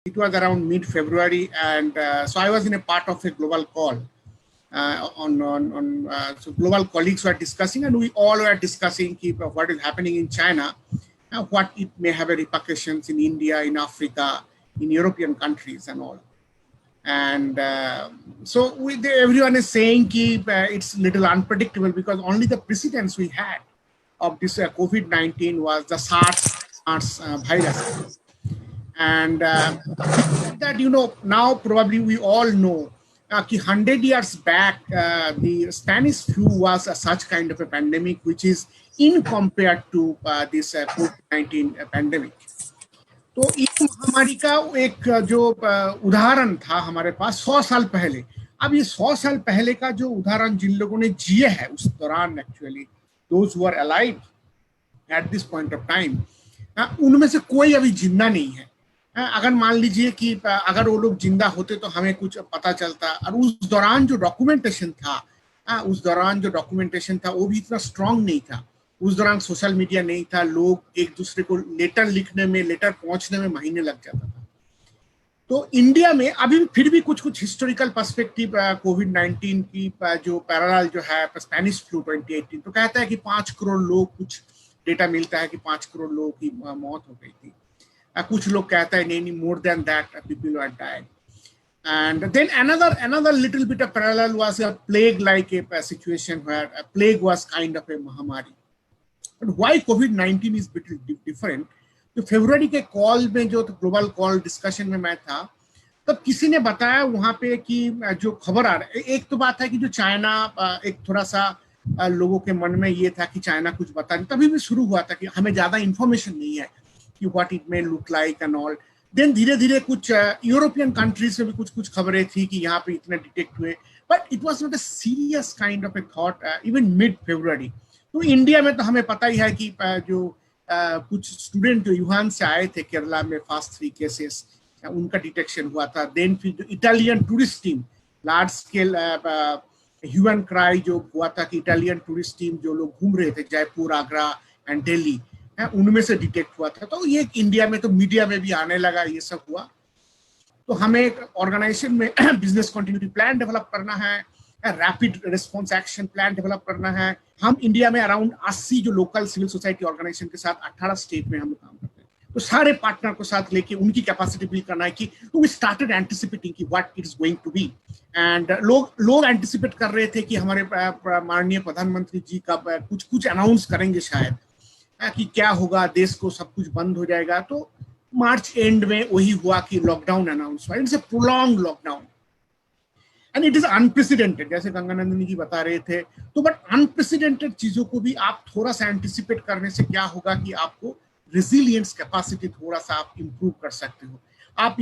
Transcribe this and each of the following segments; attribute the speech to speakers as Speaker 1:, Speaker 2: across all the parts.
Speaker 1: It was around mid-February, and so I was in a part of a global call. So global colleagues were discussing, and we all were discussing what is happening in China, what it may have a repercussions in India, in Africa, in European countries, and all. And so everyone is saying it's little unpredictable because only the precedents we had of this COVID-19 was the SARS virus. And that, now probably we all know 100 years back, the Spanish flu was such kind of a pandemic, which is in compared to this COVID-19 pandemic. तो इस महामारी का एक जो उदाहरण था हमारे पास 100 साल पहले. अब ये 100 साल पहले का जो उदाहरण जिन लोगों ने जिए है उस दौरान, actually those who are alive at this point of time, उनमें से कोई अभी जिंदा नहीं है. अगर मान लीजिए कि अगर वो लोग जिंदा होते तो हमें कुछ पता चलता. और उस दौरान जो डॉक्यूमेंटेशन था वो भी इतना स्ट्रांग नहीं था. उस दौरान सोशल मीडिया नहीं था. लोग एक दूसरे को लेटर पहुंचने में महीने लग जाता था. तो इंडिया में अभी फिर भी कुछ हिस्टोरिकल पर्सपेक्टिव कोविड-19 की जो पैरेलल जो है स्पेनिश फ्लू 2018, तो कहता है कि 5 करोड़ लोग, कुछ डेटा मिलता है कि 5 करोड़ लोगों की मौत हो गई थी. कुछ लोग कहता है नहीं, more than that people are died. And then another little bit of parallel was a plague-like a situation where a plague was kind of a mahamari. But why COVID-19 is bit different? तो फरवरी के call में जो global call discussion में मैं था, तब किसी ने बताया वहां पे कि जो खबर आ रहा है, एक तो बात है कि जो चाइना, एक थोड़ा सा लोगों के मन में ये था कि चाइना कुछ बता नहीं. तभी भी शुरू हुआ था कि हमें ज्यादा इंफॉर्मेशन नहीं है कि what it may look like and all. Then धीरे धीरे कुछ यूरोपियन कंट्रीज में भी कुछ खबरें थी कि यहाँ पे इतने डिटेक्ट हुए. But it was not a serious kind of a thought even mid February. तो इंडिया में तो हमें पता ही है कि जो कुछ स्टूडेंट जो यूहान से आए थे केरला में, फास्ट 3 केसेस उनका डिटेक्शन हुआ था. देन फिर जो Italian tourist team, large scale hue and cry जो हुआ था कि इटालियन टूरिस्ट टीम जो लोग घूम रहे थे जयपुर, आगरा एंड दिल्ली, उनमें से डिटेक्ट हुआ था. तो ये इंडिया में तो मीडिया में भी आने लगा, ये सब हुआ. तो हमें एक ऑर्गेनाइजेशन में बिजनेस कंटिन्यूटी प्लान डेवलप करना है, rapid response action plan develop करना है. हम इंडिया में अराउंड 80 जो लोकल सिविल सोसाइटी ऑर्गेनाइजेशन के साथ 18 स्टेट में हम काम करते हैं. तो सारे पार्टनर को साथ लेके उनकी कैपेसिटी बिल्ड करना है कि वी स्टार्टेड एंटिसिपेटिंग कि what it is going to be. And लोग एंटिसिपेट कर रहे थे कि हमारे माननीय प्रधानमंत्री जी का कुछ अनाउंस करेंगे शायद कि क्या होगा, देश को सब कुछ बंद हो जाएगा. तो मार्च एंड में वही हुआ कि लॉकडाउन अनाउंस हुआ. It's a prolong lockdown and it is unprecedented, जैसे गंगानंदिनी जी बता रहे थे. तो बट अनप्रेसिडेंटेड चीजों को भी आप थोड़ा सा एंटिसिपेट करने से क्या होगा कि आपको रेजिलियंस कैपेसिटी थोड़ा सा आप इंप्रूव कर सकते हो. आप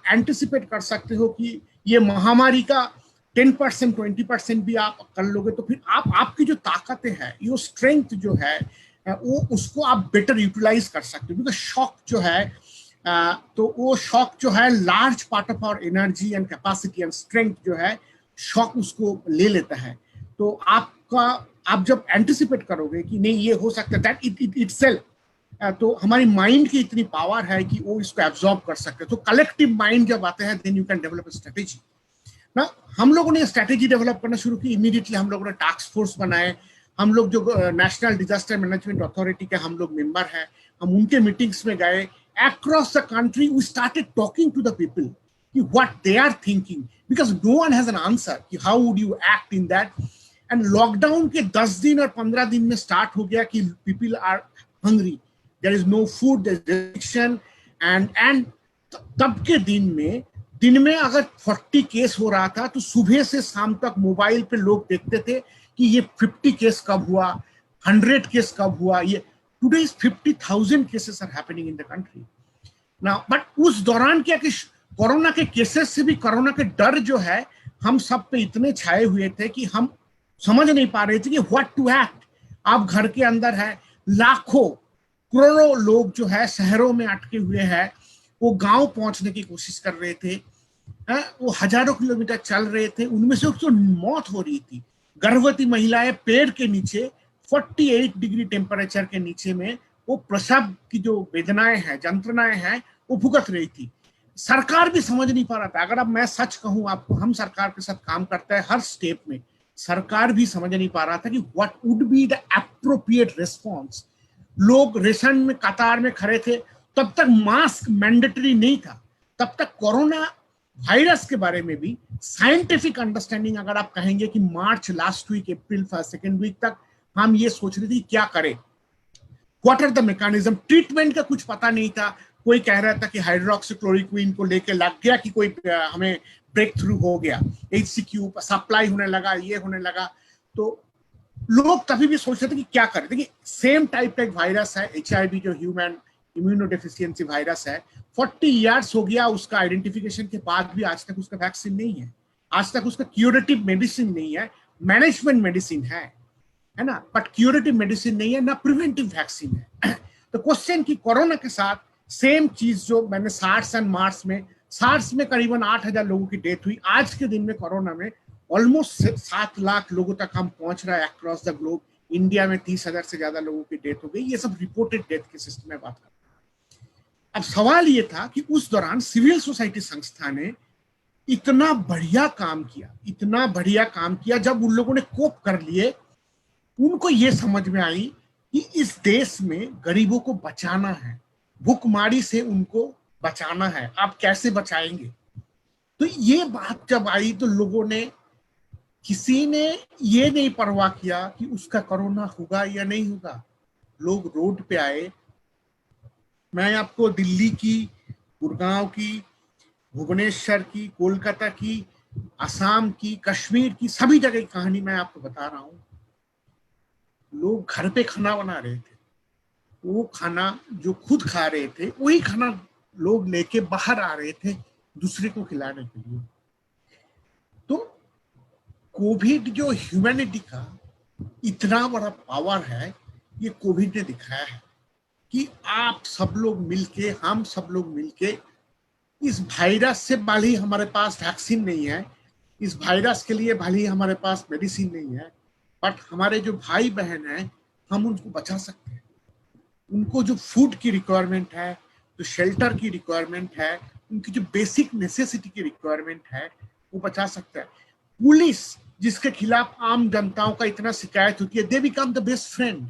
Speaker 1: एंटिसिपेट कर सकते हो कि ये महामारी का 10% 20% भी आप कर लोगे तो फिर आपकी जो ताकतें हैं, यो स्ट्रेंथ जो है वो उसको आप बेटर यूटिलाइज कर सकते हो. बिकॉज शॉक जो है तो वो शॉक जो है large part of our energy and capacity and strength जो है शॉक उसको ले लेता है. तो आप जब एंटिसिपेट करोगे कि नहीं ये हो सकता है, दैट इटसेल्फ, तो हमारी माइंड की इतनी पावर है कि वो इसको एब्जॉर्ब कर सकते हैं. तो कलेक्टिव माइंड जब आते हैं then you can develop a strategy. ना हम लोगों ने स्ट्रेटेजी डेवलप करना शुरू की. इमीडिएटली हम लोगों ने टास्क फोर्स बनाए. हम लोग जो नेशनल डिजास्टर मैनेजमेंट अथॉरिटी के हम लोग मेंबर हैं, हम उनके मीटिंग्स में गए. Across the country, we started talking to the people, what they are thinking, because no one has an answer. How would you act in that? And lockdown के 10 दिन और 15 दिन में start हो गया कि people are hungry. There is no food, there is restriction, and तब के दिन में अगर 40 केस हो रहा था तो सुबह से शाम तक मोबाइल पे लोग देखते थे कि ये 50 केस कब हुआ, 100 केस कब हुआ. ये Today 50,000 cases are happening in the country now. But उस दौरान क्या कि कोरोना के केसेस से भी कोरोना के डर जो है हम सब पे इतने छाए हुए थे कि हम समझ नहीं पा रहे थे कि व्हाट टू एक्ट. आप घर के अंदर है, लाखों करोड़ों लोग जो है शहरों में अटके हुए हैं, वो गांव पहुंचने की कोशिश कर रहे थे. वो हजारों किलोमीटर चल रहे थे. उनमें से तो मौत हो रही थी. गर्भवती महिलाएं पेड़ के नीचे 48 डिग्री टेम्परेचर के नीचे में वो प्रसव की जो वेदनाएं हैं, जंत्रणाएं हैं, वो भुगत रही थी. सरकार भी समझ नहीं पा रहा था। अगर अब मैं सच कहूं आपको, हम सरकार के साथ काम करते हैं हर स्टेप में, सरकार भी समझ नहीं पा रहा था कि what would be the appropriate response. लोग रेशन में कतार में खड़े थे, तब तक मास्क मैंडेटरी नहीं था, तब तक कोरोना वायरस के बारे में भी साइंटिफिक अंडरस्टैंडिंग, अगर आप कहेंगे कि March last week, April first second week तक हम ये सोच रहे थे क्या करें, what are the mechanism. Treatment का कुछ पता नहीं था। कोई कह रहा था कि हाइड्रोक्सीक्लोरोक्विन को लेके लग गया कि कोई हमें ब्रेक थ्रू हो गया, HCQ सप्लाई होने लगा, ये होने लगा। तो लोग तभी भी सोच रहे थे कि क्या करें। देखिए सेम टाइप का एक वायरस है HIV, जो ह्यूमन इम्यूनोडेफिशिएंसी वायरस है। 40 इयर्स हो गया उसका आइडेंटिफिकेशन के बाद भी आज तक उसका वैक्सीन नहीं है, आज तक उसका क्यूरेटिव मेडिसिन नहीं है। मैनेजमेंट मेडिसिन है ना, बट क्यूरेटिव मेडिसिन नहीं है, ना प्रिवेंटिव वैक्सीन है। तो क्वेश्चन कि कोरोना के साथ सेम चीज जो मैंने सार्स में करीबन 8,000 लोगों की डेथ हुई, आज के दिन में कोरोना में ऑलमोस्ट 7 लाख लोगों तक हम पहुंच रहा है अक्रॉस द ग्लोब। इंडिया में 30,000 से ज्यादा लोगों की डेथ हो गई। ये सब रिपोर्टेड डेथ के सिस्टम में बात कर रहा हूं। अब सवाल ये था कि उस दौरान सिविल सोसाइटी संस्था ने इतना बढ़िया काम किया, जब उन लोगों ने कोप कर लिए, उनको ये समझ में आई कि इस देश में गरीबों को बचाना है, भूखमरी से उनको बचाना है। आप कैसे बचाएंगे? तो ये बात जब आई तो लोगों ने, किसी ने ये नहीं परवाह किया कि उसका कोरोना होगा या नहीं होगा। लोग रोड पे आए। मैं आपको दिल्ली की, गुड़गांव की, भुवनेश्वर की, कोलकाता की, असम की, कश्मीर की, सभी जगह की कहानी मैं आपको बता रहा हूं। लोग घर पे खाना बना रहे थे, वो खाना जो खुद खा रहे थे वही खाना लोग लेके बाहर आ रहे थे दूसरे को खिलाने के लिए। तो कोविड जो ह्यूमैनिटी का इतना बड़ा पावर है, ये कोविड ने दिखाया है कि आप सब लोग मिलके, हम सब लोग मिलके इस वायरस से, भले ही हमारे पास वैक्सीन नहीं है, इस वायरस के लिए भले ही हमारे पास मेडिसिन नहीं है, बट हमारे जो भाई बहन हैं हम उनको बचा सकते हैं। उनको जो फूड की रिक्वायरमेंट है, जो शेल्टर की रिक्वायरमेंट है, उनकी जो बेसिक नेसेसिटी की रिक्वायरमेंट है, वो बचा सकता है। पुलिस जिसके खिलाफ आम जनताओं का इतना शिकायत होती है, they become the best friend.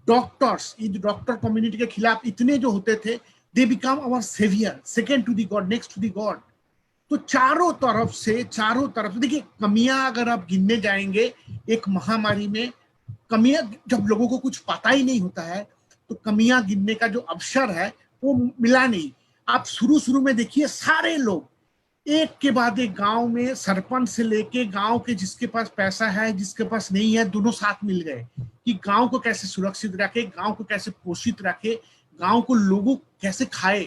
Speaker 1: Doctors, ये जो डॉक्टर कम्युनिटी के खिलाफ इतने जो होते थे, they become our saviour, second to the God, next to the God. तो चारों तरफ से देखिए कमियां अगर आप गिनने जाएंगे एक महामारी में, कमियां जब लोगों को कुछ पता ही नहीं होता है तो कमियां गिनने का जो अवसर है वो मिला नहीं। आप शुरू में देखिए, सारे लोग एक के बाद एक, गांव में सरपंच से लेके गांव के जिसके पास पैसा है, जिसके पास नहीं है, दोनों साथ मिल गए कि गांव को कैसे सुरक्षित रखे, गांव को कैसे पोषित रखे, गांव को लोगों कैसे खाए,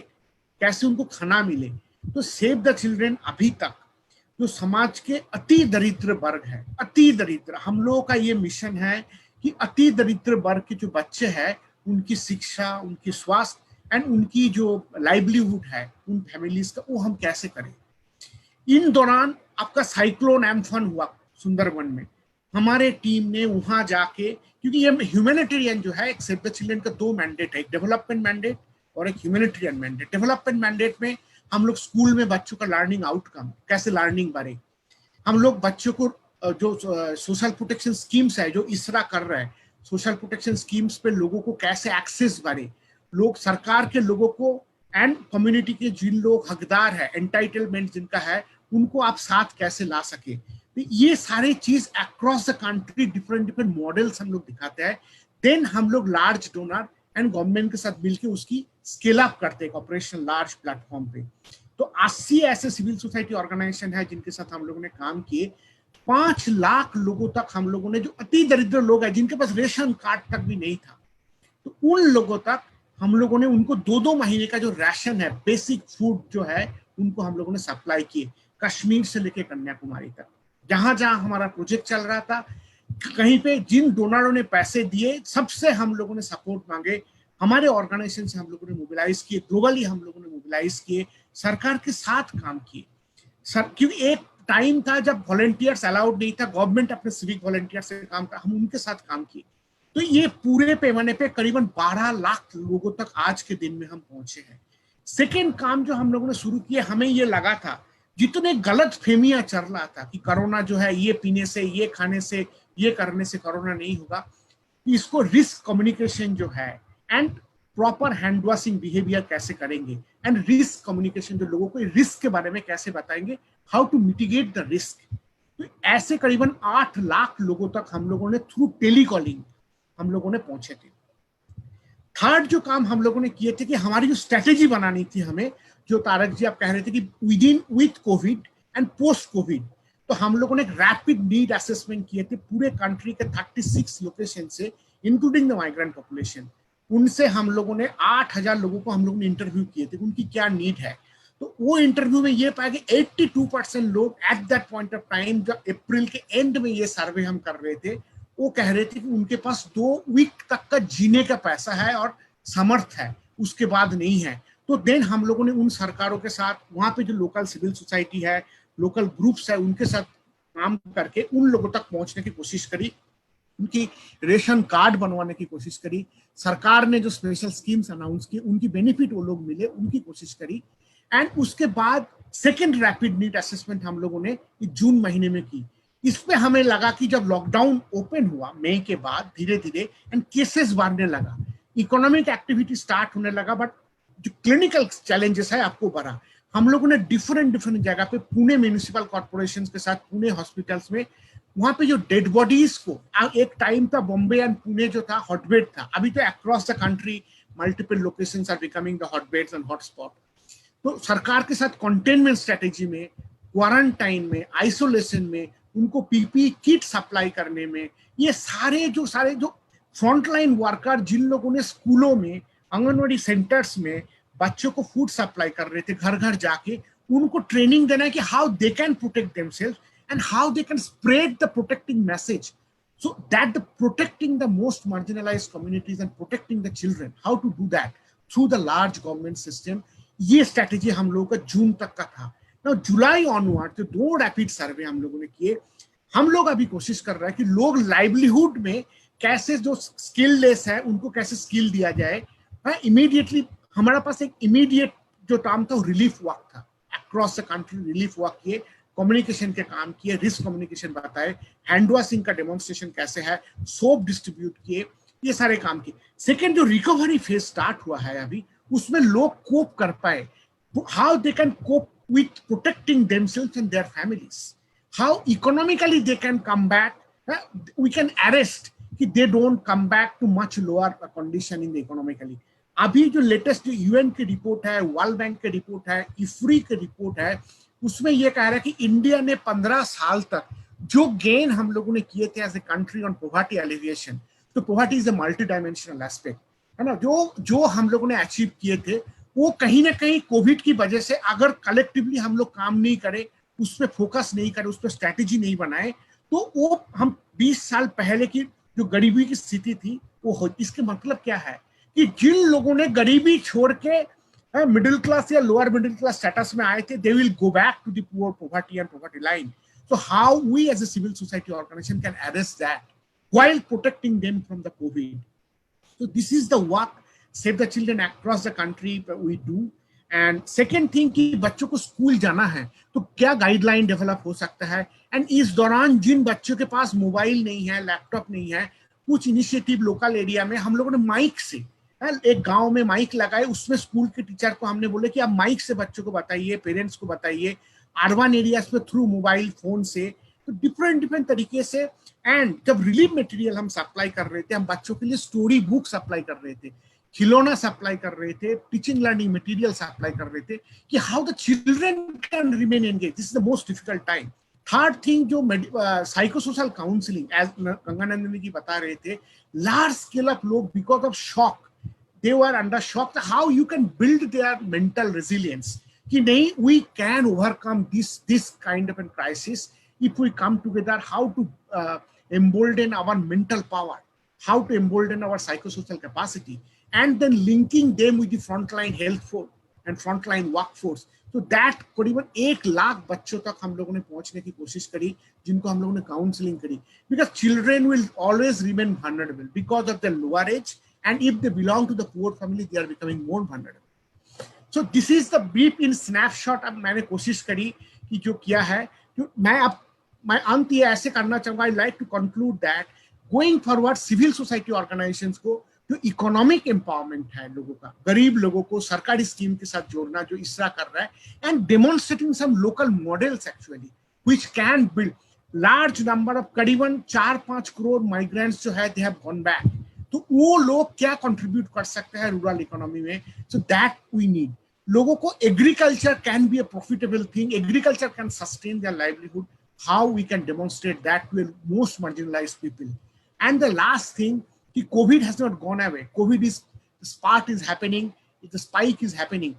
Speaker 1: कैसे उनको खाना मिले। तो सेव द चिल्ड्रेन अभी तक जो समाज के अति दरिद्र वर्ग है, अति दरिद्र, हम लोगों का ये मिशन है कि अति दरिद्र वर्ग के जो बच्चे हैं उनकी शिक्षा, उनकी स्वास्थ्य एंड उनकी जो लाइवलीहुड है उन फैमिलीज का, वो हम कैसे करें। इन दौरान आपका साइक्लोन एम्फन हुआ सुंदरबन में, हमारे टीम ने वहां जाके, क्योंकि ये ह्यूमैनिटेरियन जो है, एक सेव द चिल्ड्रेन का 2 मैंडेट है, एक डेवलपमेंट मैंडेट और एक ह्यूमैनिटेरियन मैंडेट। डेवलपमेंट मैंडेट में हम लोग स्कूल में बच्चों का लर्निंग आउटकम, कैसे लर्निंग बढ़े, हम लोग बच्चों को जो सोशल प्रोटेक्शन स्कीम्स है जो इसरा कर रहा है, सोशल प्रोटेक्शन स्कीम्स पे लोगों को कैसे एक्सेस बढ़े, लोग सरकार के लोगों को एंड कम्युनिटी के जिन लोग हकदार है, एंटाइटलमेंट जिनका है, उनको आप साथ कैसे ला सके। तो ये सारे चीज across the country different models हम लोग दिखाते हैं। देन हम लोग लार्ज डोनर एंड गवर्नमेंट के साथ मिलकर उसकी स्केल अप करते हैं ऑपरेशन लार्ज प्लेटफॉर्म पे। तो 80 ऐसे सिविल सोसाइटी ऑर्गेनाइजेशन है जिनके साथ हम लोगों ने काम किए। 5 लाख लोगों तक हम लोगों ने, जो अति दरिद्र लोग हैं जिनके पास रेशन कार्ड तक भी नहीं था, तो उन लोगों तक हम लोगों ने उनको 2-2 महीने का जो राशन है, बेसिक फूड जो है, उनको हम लोगों ने सप्लाई किए, कश्मीर से लेकर कन्याकुमारी तक। जहां जहां हमारा प्रोजेक्ट चल रहा था, कहीं पे जिन डोनरों ने पैसे दिए, सबसे हम लोगों ने सपोर्ट मांगे, हमारे ऑर्गेनाइजेशन से हम लोगों ने मोबिलाइज किए, ग्लोबली हम लोगों ने मोबिलाइज किए, सरकार के साथ काम किए। क्योंकि एक टाइम था जब वॉलंटियर्स अलाउड नहीं था, गवर्नमेंट अपने सिविक वॉलंटियर से काम कर, हम उनके साथ काम किए। तो ये पूरे पैमाने पे करीबन 12 लाख लोगों तक आज के दिन में हम पहुंचे हैं। सेकेंड काम जो हम लोगों ने शुरू किया, हमें ये लगा था जितने गलत फहमियां चल रहा था कि कोरोना जो है ये पीने से, ये खाने से, ये करने से कोरोना नहीं होगा, इसको रिस्क कम्युनिकेशन जो है and proper hand washing behaviour कैसे करेंगे, एंड रिस्क कम्युनिकेशन जो लोगों को रिस्क के बारे में कैसे बताएंगे, how to mitigate the risk. तो ऐसे करीबन 8 लाख लोगों तक हम लोगों ने थ्रू टेलीकॉलिंग हम लोगों ने पहुंचे थे। थर्ड जो काम हम लोगों ने किए थे कि हमारी जो स्ट्रेटेजी बनानी थी हमें, जो तारक जी आप कह रहे थे कि with Covid and post Covid, तो हम लोगों ने एक रैपिड नीड असेसमेंट किए थे पूरे कंट्री के 36 लोकेशन से, इंक्लूडिंग द माइग्रेंट पॉपुलेशन। उनसे हम लोगों ने 8,000 लोगों को हम लोगों ने इंटरव्यू किए थे, उनकी क्या नीड है। तो वो इंटरव्यू में ये पाया कि 82% लोग at that point of time, जब अप्रैल के एंड में ये सर्वे हम कर रहे थे, वो कह रहे थे कि उनके पास 2 वीक तक का जीने का पैसा है और समर्थ है, उसके बाद नहीं है। तो देन हम लोगों ने उन सरकारों के साथ, वहां पे जो लोकल सिविल सोसाइटी है, लोकल ग्रुप्स है, उनके साथ काम करके उन लोगों तक पहुंचने की कोशिश करी, उनकी रेशन कार्ड बनवाने की कोशिश करी, सरकार ने जो स्पेशल स्कीम्स अनाउंस की उनकी बेनिफिट वो लोग मिले उनकी कोशिश करी। एंड उसके बाद सेकेंड रैपिड नीड असेसमेंट हम लोगों ने जून महीने में की। इसमें हमें लगा कि जब लॉकडाउन ओपन हुआ मई के बाद धीरे धीरे एंड केसेस बढ़ने लगा, इकोनॉमिक एक्टिविटी स्टार्ट होने लगा, बट जो क्लिनिकल चैलेंजेस है आपको बढ़ा। हम लोगों ने डिफरेंट जगह पे, पुणे म्यूनिसिपल कॉर्पोरेशन के साथ पुणे हॉस्पिटल्स में, वहां पे जो डेड बॉडीज को, एक टाइम था बॉम्बे एंड पुणे जो था हॉटबेड था, अभी तो across the country multiple locations are becoming the hotbeds and hotspot. तो सरकार के साथ कंटेनमेंट स्ट्रेटेजी में, क्वारंटाइन में, आइसोलेशन में, उनको पीपी किट सप्लाई करने में, ये सारे जो फ्रंटलाइन वर्कर जिन लोगों ने स्कूलों में, आंगनवाड़ी सेंटर्स में बच्चों को फूड सप्लाई कर रहे थे, घर घर जाके उनको ट्रेनिंग देना है कि how they can protect themself and how they can spread the protecting message, so that the protecting the most marginalized communities and protecting the children, how to do that through the large government system। ये strategy हम लोगों का जून तक का था। ना जुलाई onward जो 2 rapid सर्वे हम लोगों ने किए, हम लोग अभी कोशिश कर रहे हैं कि लोग लाइवलीहुड में कैसे, जो स्किललेस है उनको कैसे स्किल दिया जाए। इमीडिएटली हमारे पास एक इमीडिएट जो काम था वो रिलीफ वर्क था, across the country relief work किए, कम्युनिकेशन के काम किए, रिस्क कम्युनिकेशन बताए, हैंड वॉशिंग का डेमोन्स्ट्रेशन कैसे है, सोप डिस्ट्रीब्यूट किए, ये सारे काम किए। सेकेंड जो रिकवरी फेज स्टार्ट हुआ है अभी, उसमें लोग कोप कर पाए, how they can cope with protecting themselves and their families, how economically they can come back, we can arrest कि they don't come back too much lower condition in the economically. अभी जो latest UN की report है, world bank की report है, इफ्री की report है, उसमें यह कह रहा है कि इंडिया ने 15 साल तक जो गेन हम लोगों ने किए थे as a country on poverty alleviation, तो poverty is a multi dimensional aspect है ना, जो हम लोगों ने अचीव किए थे, वो कहीं ना कहीं कोविड की वजह से अगर कलेक्टिवली हम लोग काम नहीं करें, उस पर फोकस नहीं करें, उस पर स्ट्रैटेजी नहीं बनाए, तो वो हम 20 साल पहले की जो गरीबी की स्थिति थी वो हो। इसके मतलब क्या है कि जिन लोगों ने गरीबी छोड़ के मिडिल क्लास या लोअर मिडिल क्लास स्टेटस में आए थे, they will go back to the poor poverty and poverty line. So how we as a civil society organization can arrest that while protecting them from the COVID. So this is the work Save the Children across the country we do. And second thing कि बच्चों को school जाना है तो क्या guideline develop हो सकता है, एंड इस दौरान जिन बच्चों के पास मोबाइल नहीं है, लैपटॉप नहीं है, कुछ इनिशिएटिव लोकल एरिया में हम लोगों ने माइक से, एक गांव में माइक लगाए, उसमें स्कूल के टीचर को हमने बोले कि आप माइक से बच्चों को बताइए, पेरेंट्स को बताइए, अर्बन एरियाज में थ्रू मोबाइल फोन से, तो डिफरेंट तरीके से। एंड जब रिलीफ मटेरियल हम सप्लाई कर रहे थे, हम बच्चों के लिए स्टोरी बुक सप्लाई कर रहे थे, खिलौना सप्लाई कर रहे थे, टीचिंग लर्निंग मटेरियल सप्लाई कर रहे थे कि how the children can remain engage, this is the most difficult time. Third thing जो साइकोसोशल काउंसलिंग, एज गंगानंदिनी जी बता रहे थे, लार्ज स्केल ऑफ लोग because of shock, they were under shock, how you can build their mental resilience कि नहीं, we can overcome this kind of a crisis if we come together, how to embolden our mental power, how to embolden our psychosocial capacity, and then linking them with the frontline health force and frontline workforce, so that करीबन 1 लाख बच्चों तक हम लोगों ने पहुंचने की कोशिश करी, जिनको हम लोगों ने काउंसलिंग करी, because children will always remain vulnerable because of their lower age, and if they belong to the poor family, they are becoming more vulnerable. So this is the brief in snapshot. अब मैंने कोशिश करी कि जो किया है, जो मैं अंत ये ऐसे करना चाहूँगा. I like to conclude that going forward civil society organizations को जो इकोनॉमिक एम्पावरमेंट है लोगों का, गरीब लोगों को सरकारी स्कीम के साथ जोड़ना जो इसरा कर रहा है, and demonstrating some local models actually which can build large number of, करीबन 4-5 करोड़ माइग्रेंट्स जो है दे हैव गॉन बैक. तो वो लोग क्या कंट्रीब्यूट कर सकते हैं रूरल इकोनॉमी में, सो दैट वी नीड. लोगों को agriculture can be a profitable thing, agriculture can sustain their livelihood. How we can demonstrate that to most marginalised people. And the last thing, COVID has not gone away. COVID is, the spark is happening, the spike is happening.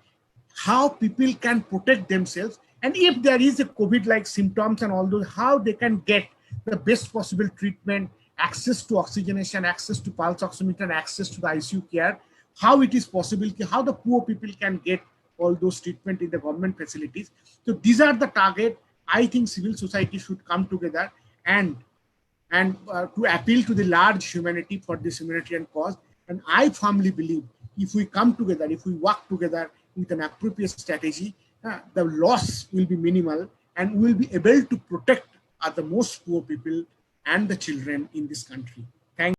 Speaker 1: How people can protect themselves, and if there is a COVID-like symptoms and all those, how they can get the best possible treatment, access to oxygenation, access to pulse oximeter, access to the ICU care, how it is possible, how the poor people can get all those treatment in the government facilities. So these are the target. I think civil society should come together and to appeal to the large humanity for this humanitarian cause. And I firmly believe if we come together, if we work together with an appropriate strategy, the loss will be minimal and we will be able to protect the most poor people and the children in this country.